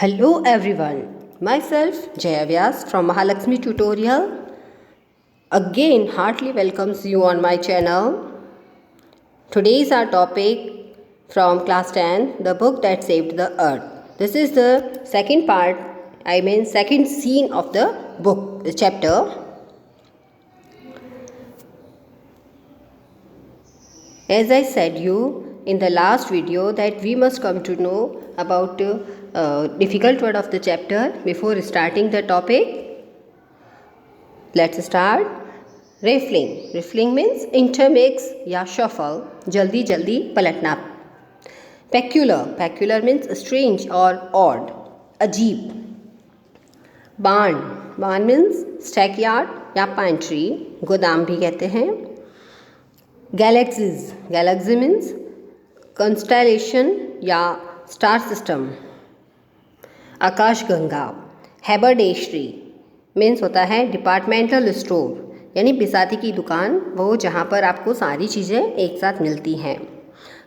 Hello everyone, myself Jaya Vyas from Mahalakshmi Tutorial again heartily welcomes you on my channel. Today is our topic from class 10, the book that saved the earth. This is the second part, second scene of the book, the chapter. As I said you in the last video that we must come to know about difficult word of the chapter before starting the topic. Let's start. Riffling. Riffling means intermix या shuffle, जल्दी जल्दी पलटना. Peculiar. Peculiar means strange or odd, अजीब. Barn. Barn means stackyard या pantry, गोदाम भी कहते हैं. Galaxies. Galaxy means constellation या star system. आकाशगंगा. Haberdashery मीन्स होता है डिपार्टमेंटल स्टोर यानी बिसाती की दुकान, वो जहाँ पर आपको सारी चीज़ें एक साथ मिलती हैं.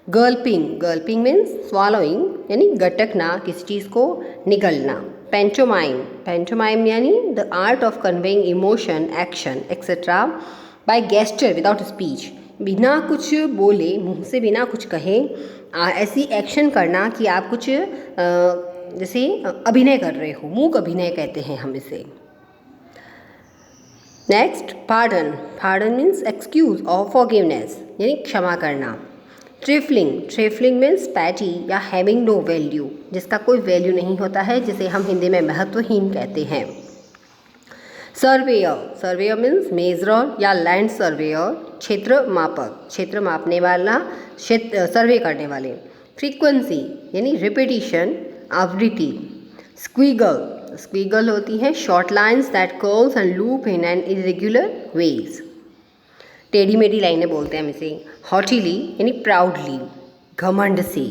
गल्पिंग. गल्पिंग मीन्स स्वॉलोइंग यानी गटकना, किसी चीज़ को निगलना. पेंटोमाइम. पेंटोमाइम यानी the art of conveying emotion, action etcetera by gesture without speech. बिना कुछ बोले, मुंह से बिना कुछ कहे, ऐसी एक्शन करना कि आप कुछ जैसे अभिनय कर रहे हो, मूक अभिनय कहते हैं हम इसे. Next, pardon. Pardon means excuse और फॉरगिवनेस यानी क्षमा करना. ट्रिफलिंग. ट्रिफलिंग मीन्स पैटी या हैविंग नो वैल्यू, जिसका कोई वैल्यू नहीं होता है, जिसे हम हिंदी में महत्वहीन कहते हैं. सर्वेयर. सर्वेयर मीन्स मेजरर या लैंड सर्वेयर, क्षेत्र मापक, क्षेत्र मापने वाला, क्षेत्र सर्वे करने वाले. फ्रीक्वेंसी यानी रिपीटिशन, आवृत्ति. स्क्वीगल. स्क्वीगल होती है short lines that curves and loop in an irregular ways, टेढ़ी मेढ़ी लाइनें बोलते हैं हम इसे. हॉटीली यानी प्राउडली, घमंड से.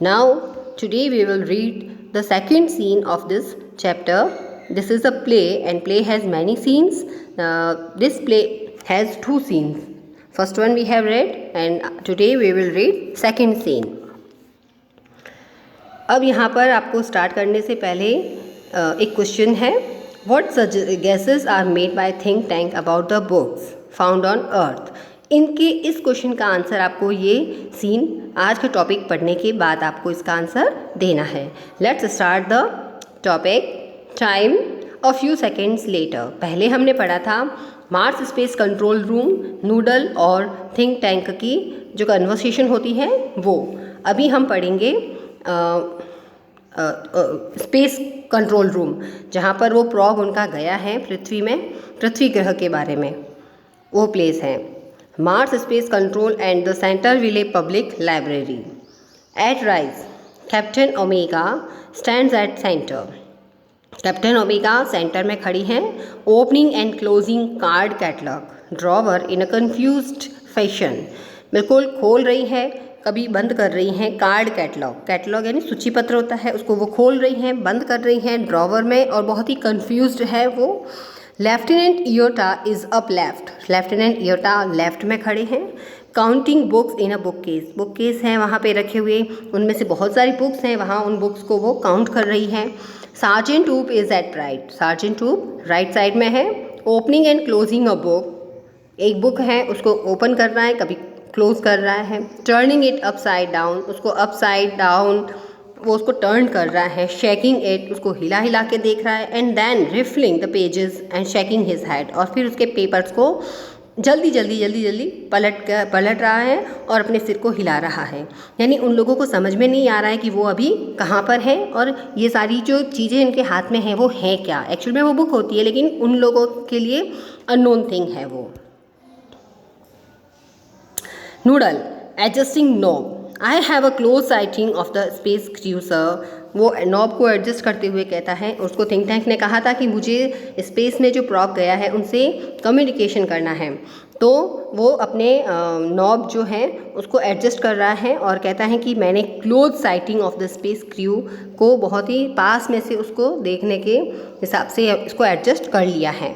Now today we will read the second scene of this chapter. This is a play and play has many scenes. This play has two scenes. First one we have read and today we will read second scene. अब यहाँ पर आपको start करने से पहले एक question है. What guesses are made by think tank about the books found on earth? इनके इस क्वेश्चन का आंसर आपको ये सीन आज का टॉपिक पढ़ने के बाद आपको इसका आंसर देना है. Let's start the topic. Time a few seconds later. पहले हमने पढ़ा था Mars space control room, noodle और थिंक टैंक की जो कन्वर्सेशन होती है वो. अभी हम पढ़ेंगे स्पेस कंट्रोल रूम, जहाँ पर वो प्रॉब उनका गया है पृथ्वी में, पृथ्वी ग्रह के बारे में वो प्लेस है. Mars space control and the Centerville public library. At rise captain Omega stands at centre. Captain Omega centre में खड़ी हैं. Opening and closing card catalogue drawer in a confused fashion. बिल्कुल खोल रही है, कभी बंद कर रही हैं. Card catalogue. कैटलॉग यानी सूची पत्र होता है, उसको वो खोल रही हैं, बंद कर रही हैं ड्रॉवर में, और बहुत ही कन्फ्यूज्ड है वो. Lieutenant Iota is up left. Lieutenant Iota left में खड़े हैं. Counting books in a book case. Book case हैं वहाँ पे रखे हुए, उनमें से बहुत सारी बुक्स हैं वहाँ, उन बुक्स को वो काउंट कर रही हैं. सार्जेंट ऊप इज़ एट राइट. सार्जेंट ऊप राइट साइड में है. Opening and closing a book. एक बुक है, उसको ओपन कर रहा है, कभी क्लोज कर रहा है. Turning it upside down. उसको अपसाइड डाउन वो उसको टर्न कर रहा है. Shaking it. उसको हिला हिला के देख रहा है. And then riffling the pages and shaking his head. और फिर उसके पेपर्स को जल्दी जल्दी पलट रहा है और अपने सिर को हिला रहा है. यानी उन लोगों को समझ में नहीं आ रहा है कि वो अभी कहाँ पर है और ये सारी जो चीज़ें इनके हाथ में हैं वो हैं क्या. एक्चुअल में वो बुक होती है, लेकिन उन लोगों के लिए अननोन थिंग है वो. Noodle adjusting knob. I have a close sighting of the space crew sir. वो नॉब को एडजस्ट करते हुए कहता है, उसको थिंक टैंक ने कहा था कि मुझे स्पेस में जो प्रॉप गया है उनसे कम्युनिकेशन करना है. तो वो अपने नॉब जो है उसको एडजस्ट कर रहा है और कहता है कि मैंने close sighting of the space crew को बहुत ही पास में से उसको देखने के हिसाब से इसको एडजस्ट कर लिया है.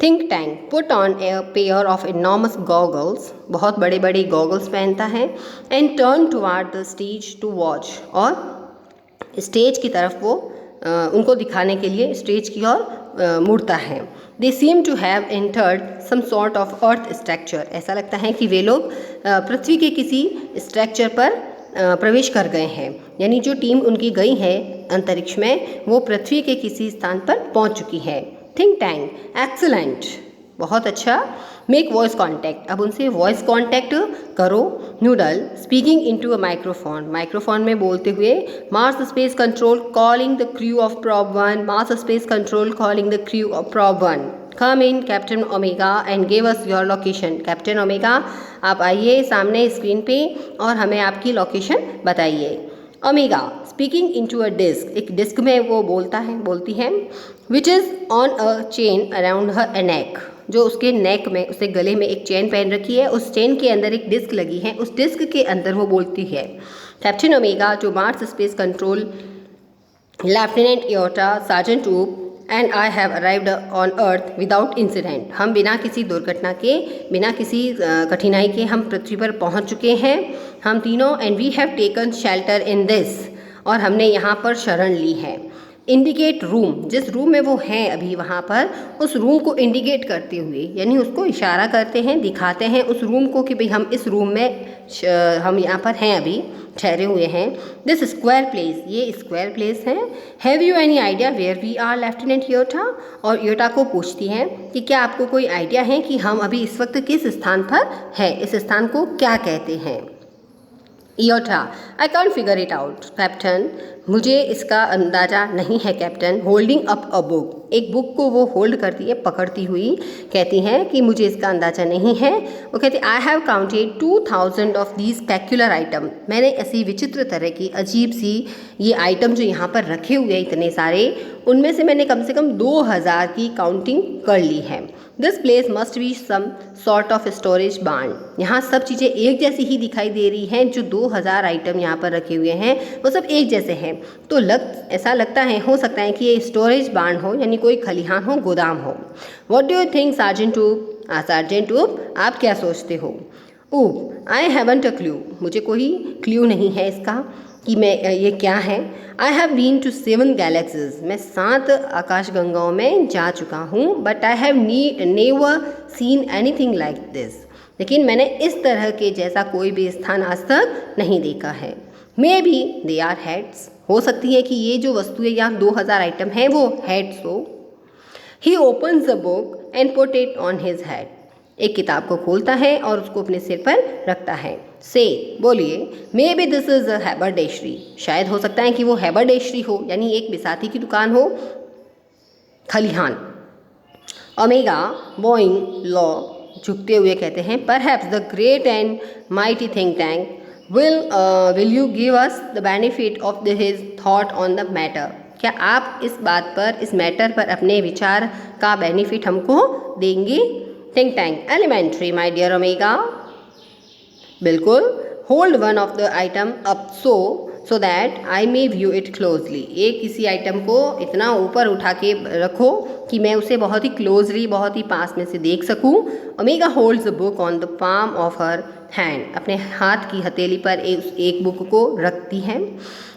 Think tank put on a pair of enormous goggles. बहुत बड़े बड़े गॉगल्स पहनता है. And turn toward the stage to watch. और स्टेज की तरफ वो उनको दिखाने के लिए स्टेज की ओर मुड़ता है। They seem to have entered some sort of earth structure, ऐसा लगता है कि वे लोग पृथ्वी के किसी स्ट्रक्चर पर प्रवेश कर गए हैं, यानी जो टीम उनकी गई है अंतरिक्ष में वो पृथ्वी के किसी स्थान पर पहुंच चुकी है। थिंक टैंक, एक्सीलेंट, बहुत अच्छा। मेक वॉइस कॉन्टैक्ट, अब उनसे वॉइस कॉन्टैक्ट करो। Noodle, speaking into a microphone, microphone में बोलते हुए। Mars space control calling the crew of probe 1, Mars space control calling the crew of probe 1, come in captain Omega and give us your location. Captain Omega, आप आइए सामने screen पे और हमें आपकी लोकेशन बताइए। Omega, speaking into a disc, एक disc में वो बोलती है। Which is on a chain around her neck, जो उसके नेक में, उसके गले में एक चेन पहन रखी है, उस चेन के अंदर एक डिस्क लगी है, उस डिस्क के अंदर वो बोलती है। Captain Omega to Mars space control, lieutenant Iota, sergeant Oop and I have arrived on earth without incident, हम बिना किसी दुर्घटना के, बिना किसी कठिनाई के हम पृथ्वी पर पहुंच चुके हैं हम तीनों। And we have taken shelter in this, और हमने यहाँ पर शरण ली है। इंडिकेट रूम, जिस रूम में वो हैं अभी वहाँ पर, उस रूम को इंडिकेट करते हुए, यानी उसको इशारा करते हैं, दिखाते हैं उस रूम को कि भाई हम इस रूम में हम यहाँ पर हैं, अभी ठहरे हुए हैं। दिस स्क्वायर प्लेस, ये स्क्वायर प्लेस है। Have you any idea where we are lieutenant Iota, और योटा को पूछती हैं कि क्या आपको कोई आइडिया है कि हम अभी इस वक्त किस स्थान पर हैं, इस स्थान को क्या कहते हैं। Iota, I can't figure it out captain, मुझे इसका अंदाज़ा नहीं है captain. Holding up a book, एक बुक को वो होल्ड करती है, पकड़ती हुई कहती हैं कि मुझे इसका अंदाज़ा नहीं है। वो कहती है I have counted 2000 of these peculiar item, मैंने ऐसी विचित्र तरह की अजीब सी ये आइटम जो यहाँ पर रखे हुए हैं इतने सारे, उनमें से मैंने कम से कम 2000 की काउंटिंग कर ली है। This place must be some sort of storage barn, यहाँ सब चीज़ें एक जैसी ही दिखाई दे रही हैं, जो 2000 आइटम यहाँ पर रखे हुए हैं वो सब एक जैसे हैं, तो ऐसा लगता है, हो सकता है कि ये स्टोरेज बार्न हो, यानी कोई खलिहान हो, गोदाम हो। What do you think sergeant ऊप, सार्जेंट ऊप आप क्या सोचते हो। ऊप, आई हैवंट अ क्लू, मुझे कोई क्लू नहीं है इसका कि मैं ये क्या है। I have been to 7 galaxies, मैं 7 आकाश गंगाओं में जा चुका हूँ। But I have never seen anything like this, लेकिन मैंने इस तरह के जैसा कोई भी स्थान आज तक नहीं देखा है। Maybe they are heads, हो सकती है कि ये जो वस्तुएं या 2000 आइटम हैं वो हेड्स हो। He opens the book and put it on his head, एक किताब को खोलता है और उसको अपने सिर पर रखता है। से, बोलिए। Maybe this is a haberdashery, शायद हो सकता है कि वो हैबरडेशरी हो, यानी एक बिसाती की दुकान हो, खलिहान। ओमेगा, बोइंग लॉ, झुकते हुए कहते हैं perhaps the great and mighty think tank will you give us the benefit of his thought on the matter, क्या आप इस बात पर, इस मैटर पर अपने विचार का बेनिफिट हमको देंगे। Think tank, elementary my dear Omega, बिल्कुल। Hold one of the item up so that I may view it closely, एक किसी आइटम को इतना ऊपर उठा के रखो कि मैं उसे बहुत ही क्लोजली, बहुत ही पास में से देख सकूं। Omega holds the book on the palm of her hand, अपने हाथ की हथेली पर एक बुक को रखती है।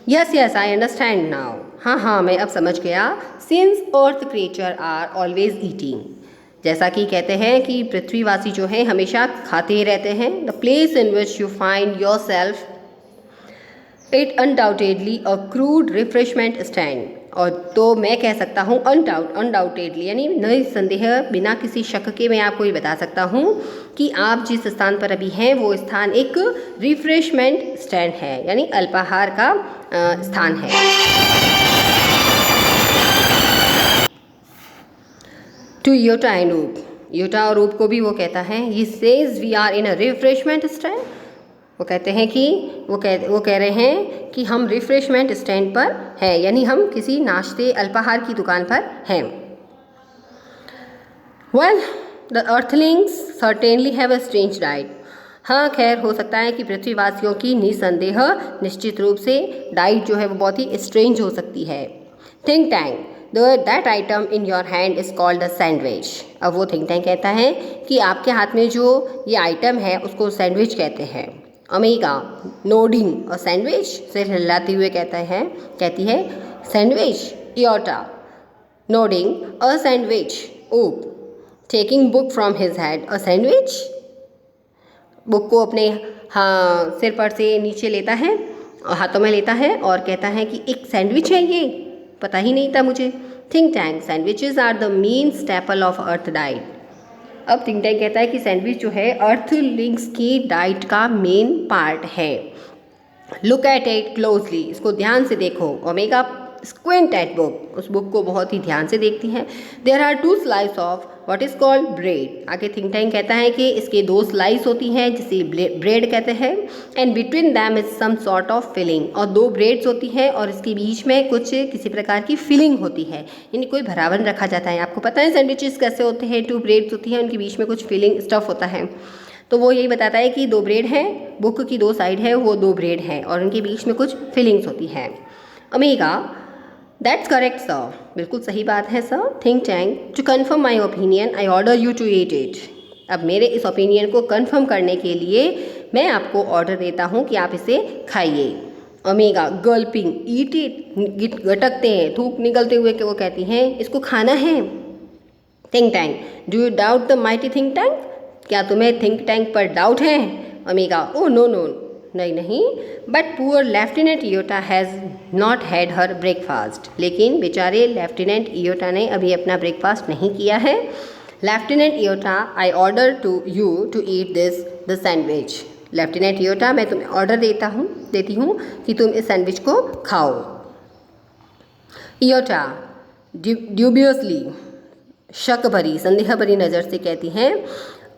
Yes yes I understand now, हाँ मैं अब समझ गया। Since earth creatures are always eating, जैसा कि कहते हैं कि पृथ्वीवासी जो हैं हमेशा खाते ही रहते हैं। The place in which you find your self it undoubtedly a crude refreshment stand, और तो मैं कह सकता हूँ अनडाउटेडली, यानी निसंदेह, बिना किसी शक के मैं आपको ये बता सकता हूँ कि आप जिस स्थान पर अभी हैं वो स्थान एक रिफ्रेशमेंट स्टैंड है, यानी अल्पाहार का स्थान है। To Iota and Oop, Iota और ऊप को भी वो कहता है, ये says we are in a refreshment stand, वो कहते हैं कि वो कह रहे हैं कि हम रिफ्रेशमेंट स्टैंड पर हैं, यानी हम किसी नाश्ते अल्पाहार की दुकान पर हैं। Well the Earthlings certainly have a strange diet, हाँ खैर हो सकता है कि पृथ्वीवासियों की निसंदेह निश्चित रूप से डाइट जो है वो बहुत ही स्ट्रेंज हो सकती है। Think tank, that item in your hand is called a sandwich, अब वो थिंक टैंक कहता है कि आपके हाथ में जो ये आइटम है उसको सैंडविच कहते हैं। ओमेगा नोडिंग अ सैंडविच, सिर हिलाते हुए कहती है sandwich. Iota nodding a sandwich. Oop taking book from his hand a sandwich, book को अपने सिर पर से नीचे लेता है, हाथों में लेता है और कहता है कि एक सैंडविच है, ये पता ही नहीं था मुझे। Think tank sandwiches are the main staple of earth diet. अब थिंक टैंक कहता है कि सैंडविच जो है अर्थलिंग्स की डाइट का मेन पार्ट है। लुक एट इट क्लोजली, इसको ध्यान से देखो। ओमेगा स्क्विंट एट बुक, उस बुक को बहुत ही ध्यान से देखती हैं। There are 2 slice of what is called bread, आगे थिंक टैंक कहता है कि इसके 2 स्लाइस होती हैं जिसे ब्रेड कहते हैं। And between them is some sort of filling, और 2 ब्रेड्स होती हैं और इसके बीच में कुछ किसी प्रकार की फिलिंग होती है, यानी कोई भरावन रखा जाता है। आपको पता है सैंडविचेस कैसे होते हैं, 2 ब्रेड्स होती हैं, उनके बीच में कुछ फिलिंग स्टफ होता है। तो वो यही बताता है कि 2 ब्रेड हैं, बुक की 2 साइड है, वो 2 ब्रेड हैं और उनके बीच में कुछ फिलिंग्स होती हैं। ओमेगा दैट्स करेक्ट सर, बिल्कुल सही बात है sir. Think tank to confirm my opinion I order you to eat it, अब मेरे इस ओपिनियन को कन्फर्म करने के लिए मैं आपको ऑर्डर देता हूँ कि आप इसे खाइए। ओमेगा गल्पिंग ईट इट, गटकते हैं, थूक निकलते हुए कि वो कहती हैं इसको खाना है। Think tank do you doubt the mighty think tank, क्या तुम्हें थिंक टैंक पर डाउट है? ओमेगा ओ नो नो, नहीं, but poor lieutenant Iota has not had her breakfast, लेकिन बेचारे लेफ्टिनेंट इयोटा ने अभी अपना ब्रेकफास्ट नहीं किया है। Lieutenant Iota I order to you to eat the sandwich, lieutenant Iota मैं तुम्हें ऑर्डर देती हूँ कि तुम इस सैंडविच को खाओ। इयोटा ड्यूबियसली, शक भरी संदेह भरी नज़र से कहती हैं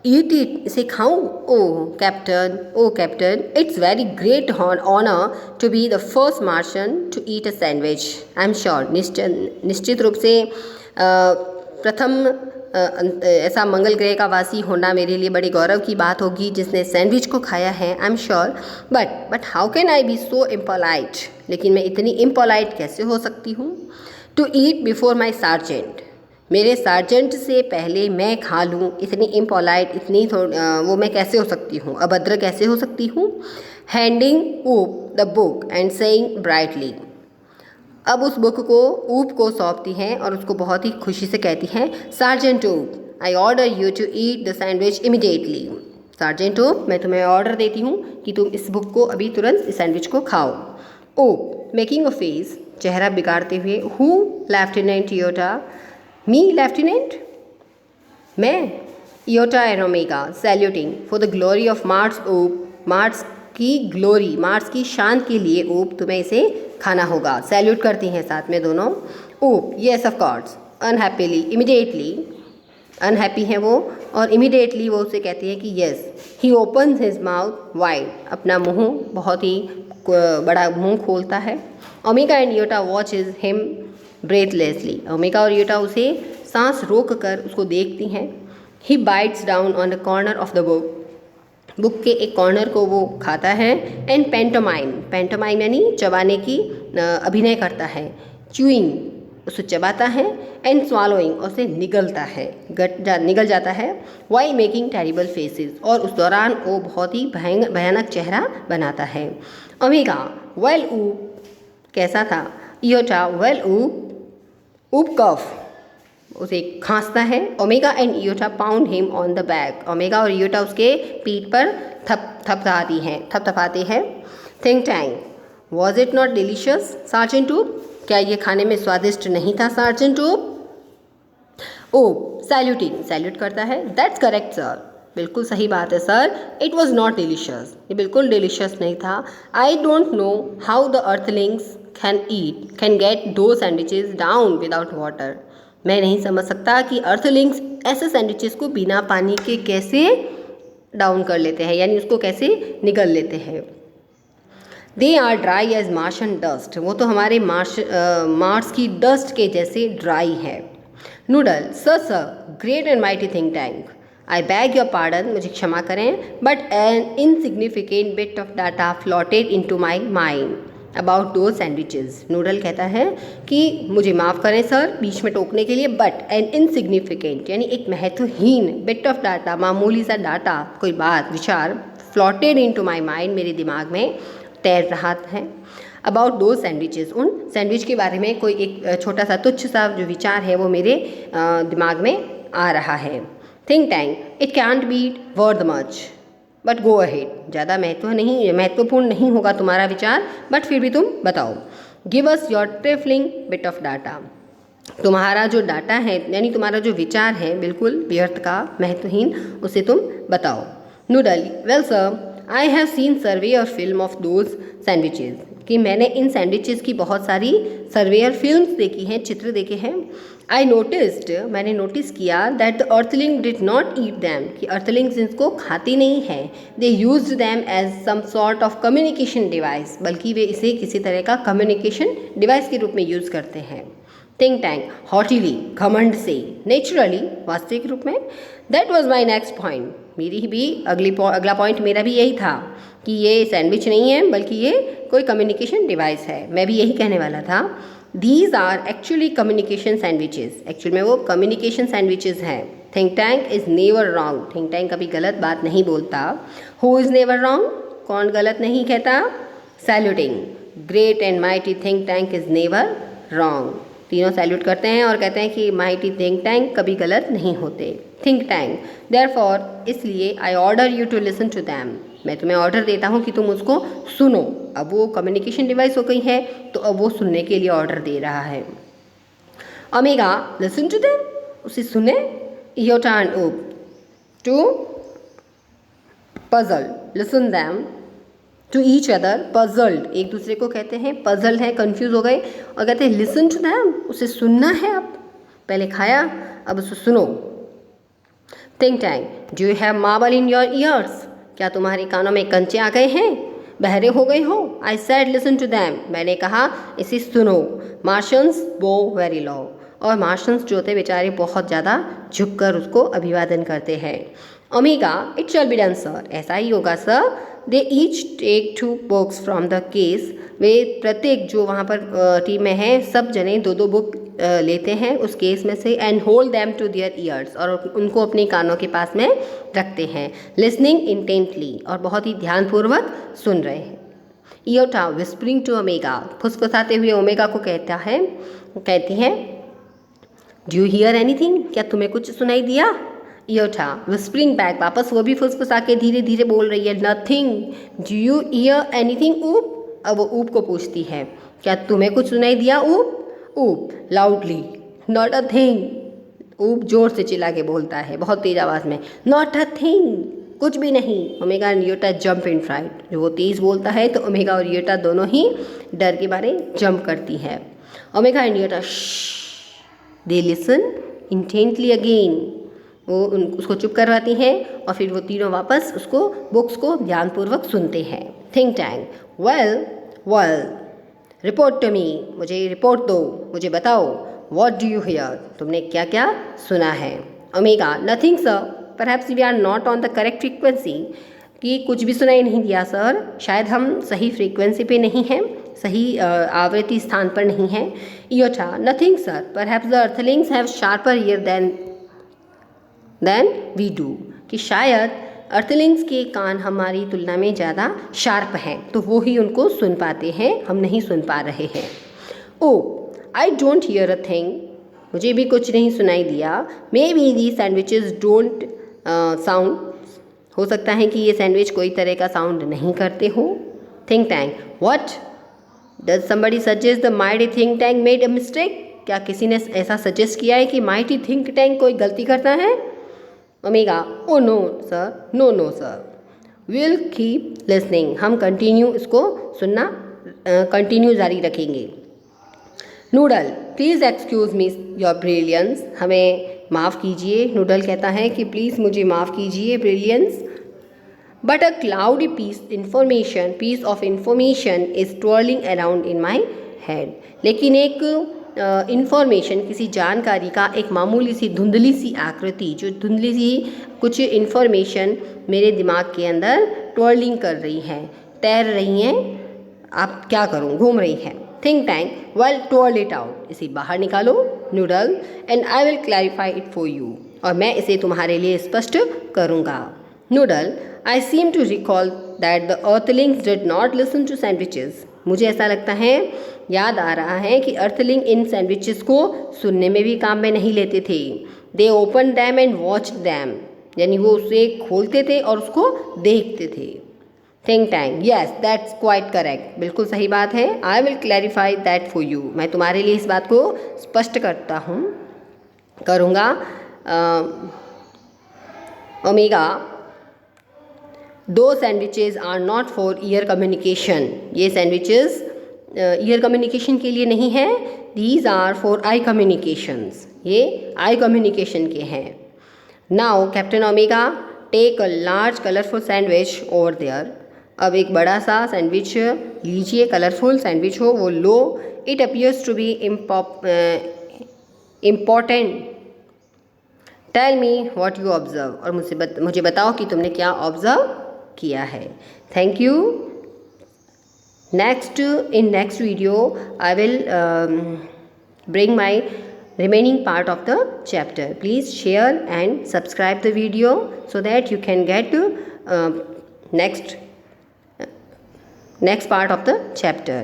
ईट इट, इसे खाऊं? Oh captain it's very great honour to be the first Martian to eat a sandwich. I am sure, निश्चित रूप से प्रथम ऐसा मंगल ग्रह का वासी होना मेरे लिए बड़ी गौरव की बात होगी जिसने सैंडविच को खाया है। I am sure, but how can I be so impolite, लेकिन मैं इतनी इम्पोलाइट कैसे हो सकती हूँ? To eat before my sergeant, मेरे सार्जेंट से पहले मैं खा लूँ, इतनी इम्पोलाइट, इतनी वो मैं कैसे हो सकती हूँ, अभद्र कैसे हो सकती हूँ? हैंडिंग ऊप the book and saying brightly, अब उस बुक को ऊप को सौंपती हैं और उसको बहुत ही खुशी से कहती हैं sergeant Oop I order you to eat the sandwich immediately, sergeant Oop मैं तुम्हें ऑर्डर देती हूँ कि तुम इस बुक को अभी तुरंत इस सैंडविच को खाओ। ऊप मेकिंग अ फेस, चेहरा बिगाड़ते हुए, huh? Lieutenant Iota, me lieutenant, मैं। Iota and Omega saluting for the glory of Mars Oop, Mars की ग्लोरी, मार्स की शान के लिए ऊप तुम्हें इसे खाना होगा, सैल्यूट करती हैं साथ में दोनों। Oop yes of course, unhappily immediately, unhappy है वो और इमीडिएटली वो उसे कहती है कि yes. He opens his mouth wide, अपना मुंह बहुत ही बड़ा मुंह खोलता है। Omega and Iota watches him breathlessly, Omega और इयोटा उसे सांस रोक कर उसको देखती हैं। He bites down on the corner of the book, book के एक कॉर्नर को वो खाता है। एंड पेंटोमाइम, पेंटोमाइम यानी चबाने की अभिनय करता है। च्यूइंग, उसे चबाता है। एंड स्वालोइंग, उसे निगलता है, निगल जाता है। वाइल मेकिंग टेरिबल फेसेस, और उस दौरान वो बहुत ही भयानक चेहरा बनाता है। ओमेगा वेल ऊप, कैसा था? इयोटा वेल ऊप कफ, उसे खांसता है। Omega and Iota pound him on the back, Omega और इयोटा उसके पीठ पर थपथपाते हैं। Think tank was it not delicious sergeant Oop, क्या ये खाने में स्वादिष्ट नहीं था सार्जेंट ऊप? ऊप सैल्यूटिंग, सैल्यूट करता है। दैट्स करेक्ट सर, बिल्कुल सही बात है sir. It was not delicious, ये बिल्कुल डिलीशियस नहीं था। I don't know how the Earthlings can get दो सैंडविचेस डाउन विदाउट वाटर, मैं नहीं समझ सकता कि अर्थलिंग्स ऐसे सैंडविचेस को बिना पानी के कैसे डाउन कर लेते हैं, यानी उसको कैसे निगल लेते हैं। They are dry as Martian dust, वो तो हमारे मार्स की डस्ट के जैसे ड्राई है। Noodle sir great and mighty think tank, I beg your pardon, मुझे क्षमा करें, but an insignificant bit of data floated into my mind about those sandwiches. Noodle कहता है कि मुझे माफ़ करें सर बीच में टोकने के लिए, बट एन इनसिग्निफिकेंट यानी एक महत्वहीन, बिट ऑफ डाटा मामूली सा डाटा, कोई बात विचार, फ्लॉटेड इन टू माई माइंड, मेरे दिमाग में तैर रहा है। अबाउट दो सैंडविचेस, उन सैंडविच के बारे में कोई एक छोटा सा तुच्छ सा जो विचार है वो मेरे दिमाग में आ रहा है। Think tank, it cantt B worth much but go ahead, ज़्यादा महत्वपूर्ण नहीं होगा तुम्हारा विचार, बट फिर भी तुम बताओ। Give us your trifling bit of data, तुम्हारा जो डाटा है यानी तुम्हारा जो विचार है बिल्कुल व्यर्थ का, महत्वहीन, उसे तुम बताओ। Noodle, well sir I have seen survey or film of those sandwiches, कि मैंने इन सैंडविचेस की बहुत सारी सर्वे और फिल्म्स देखी हैं, चित्र देखे हैं। आई नोटिस्ड, मैंने नोटिस किया, that the earthling did not eat them, कि अर्थलिंग्स इसको खाती नहीं है। They use them as some sort of communication device, बल्कि वे इसे किसी तरह का कम्युनिकेशन डिवाइस के रूप में यूज़ करते हैं। थिंक टैंक, हॉटिली, घमंड से। नेचुरली, वास्तविक रूप में। That was my next point, मेरी भी अगला पॉइंट मेरा भी यही था कि ये सैंडविच नहीं है बल्कि ये कोई कम्युनिकेशन डिवाइस है। मैं भी यही कहने वाला था। These are actually communication sandwiches, actual में वो कम्युनिकेशन सैंडविचेस हैं। Think tank is never wrong, think tank कभी गलत बात नहीं बोलता। हु इज़ नेवर रॉन्ग, कौन गलत नहीं कहता। Saluting, great and mighty think tank is never wrong, तीनों सैल्यूट करते हैं और कहते हैं कि माइटी थिंक टैंक कभी गलत नहीं होते। थिंक टैंक, देयरफॉर, इसलिए I order you to listen to them, मैं तुम्हें ऑर्डर देता हूँ कि तुम उसको सुनो। अब वो कम्युनिकेशन डिवाइस हो गई है तो अब वो सुनने के लिए ऑर्डर दे रहा है। ओमेगा, लिसन टू देम, उसे सुने। Iota and Oop, to puzzle, listen them to each other, puzzled, एक दूसरे को कहते हैं पजल्ड है, कंफ्यूज हो गए और कहते हैं लिसन टू दैम, उसे सुनना है। अब पहले खाया, अब उसे सुनो। Think tank, do you have marble in your ears, क्या तुम्हारे कानों में कंचे आ गए हैं, बहरे हो गए हो। I said listen to them, मैंने कहा इसे सुनो। मार्शंस बो वेरी लो, और मार्शंस जो होते बेचारे बहुत ज़्यादा झुककर उसको अभिवादन करते हैं। Omega, it shall be done sir, ऐसा ही होगा sir. They each take 2 books from the case, वे प्रत्येक जो वहाँ पर टीम में है सब जने 2-2 बुक लेते हैं उस केस में से। And hold them to their ears, और उनको अपने कानों के पास में रखते हैं। लिसनिंग इंटेंटली, और बहुत ही ध्यानपूर्वक सुन रहे हैं। इयोटा विस्परिंग टू ओमेगा, फुसफुसाते हुए ओमेगा को कहती हैं डू यू हियर एनीथिंग, क्या तुम्हें कुछ सुनाई दिया। इयोटा विस्परिंग बैक, वापस वो भी फुसफुसा के धीरे धीरे बोल रही है nothing. Do you hear anything ऊप, अब वो ऊप को पूछती है क्या तुम्हें कुछ सुनाई दिया ऊप। ऊप लाउडली, नॉट अ थिंग, ऊप जोर से चिल्ला के बोलता है बहुत तेज आवाज़ में, नॉट अ थिंग, कुछ भी नहीं। Omega and Iota jump in fright, जो वो तेज़ बोलता है तो ओमेगा और इयोटा दोनों ही डर के मारे जंप करती है। Omega and Iota they listen intently again, वो उसको चुप करवाती हैं और फिर वो तीनों वापस उसको बुक्स को ध्यानपूर्वक सुनते हैं। Think tank, well report to me, मुझे रिपोर्ट दो, मुझे बताओ। व्हाट डू यू हियर, तुमने क्या क्या सुना है। Omega, nothing sir, perhaps we are not on the correct frequency, कि कुछ भी सुनाई नहीं दिया सर, शायद हम सही फ्रीक्वेंसी पे नहीं हैं, सही आवृत्ति स्थान पर नहीं हैं। Iota, nothing sir, perhaps the earthlings have sharper ear than we do, कि शायद अर्थलिंग्स के कान हमारी तुलना में ज़्यादा शार्प हैं तो वो ही उनको सुन पाते हैं, हम नहीं सुन पा रहे हैं। Oh I don't hear a thing, मुझे भी कुछ नहीं सुनाई दिया। Maybe the sandwiches don't sound, हो सकता है कि ये सैंडविच कोई तरह का साउंड नहीं करते हो। Think tank, what does somebody suggest the mighty think tank made a mistake, क्या किसी ने ऐसा सजेस्ट किया है कि माइटी थिंक टैंक कोई गलती करता है। Omega, oh no sir, no sir, will keep listening, हम कंटिन्यू इसको सुनना कंटिन्यू जारी रखेंगे। Noodle, please excuse me your brilliance, हमें माफ़ कीजिए। नूडल कहता है कि प्लीज़ मुझे माफ़ कीजिए brilliance. But a cloudy piece of information is twirling around in my head, लेकिन एक इन्फॉर्मेशन, किसी जानकारी का एक मामूली सी धुंधली सी आकृति, जो धुंधली सी कुछ इन्फॉर्मेशन मेरे दिमाग के अंदर ट्विर्लिंग कर रही है, तैर रही हैं, आप क्या करूं, घूम रही है। Think tank, well twirl it out, इसे बाहर निकालो noodle, and I will clarify it for you, और मैं इसे तुम्हारे लिए स्पष्ट करूँगा। Noodle, I seem to recall that the earthlings did not listen to sandwiches. मुझे ऐसा लगता है, याद आ रहा है कि अर्थलिंग इन सैंडविचेस को सुनने में भी काम में नहीं लेते थे. They opened them and watched them. यानी वो उसे खोलते थे और उसको देखते थे. Think tank. Yes, that's quite correct. बिल्कुल सही बात है. I will clarify that for you. मैं तुम्हारे लिए इस बात को स्पष्ट करूँगा. Omega, two sandwiches are not for ear communication. ये सैंडविचेस ईयर कम्युनिकेशन के लिए नहीं है. These are for eye communications. ये आई कम्युनिकेशन के हैं. Now captain Omega, take a large colourful sandwich over there. अब एक बड़ा सा सैंडविच लीजिए, कलरफुल सैंडविच हो वो लो. It appears to be important. Tell me what you observe. और मुझे बताओ कि तुमने क्या ऑब्जर्व किया है. Thank you. In next video I will bring my remaining part of the chapter. Please share and subscribe the video so that you can get next part of the chapter.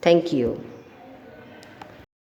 Thank you.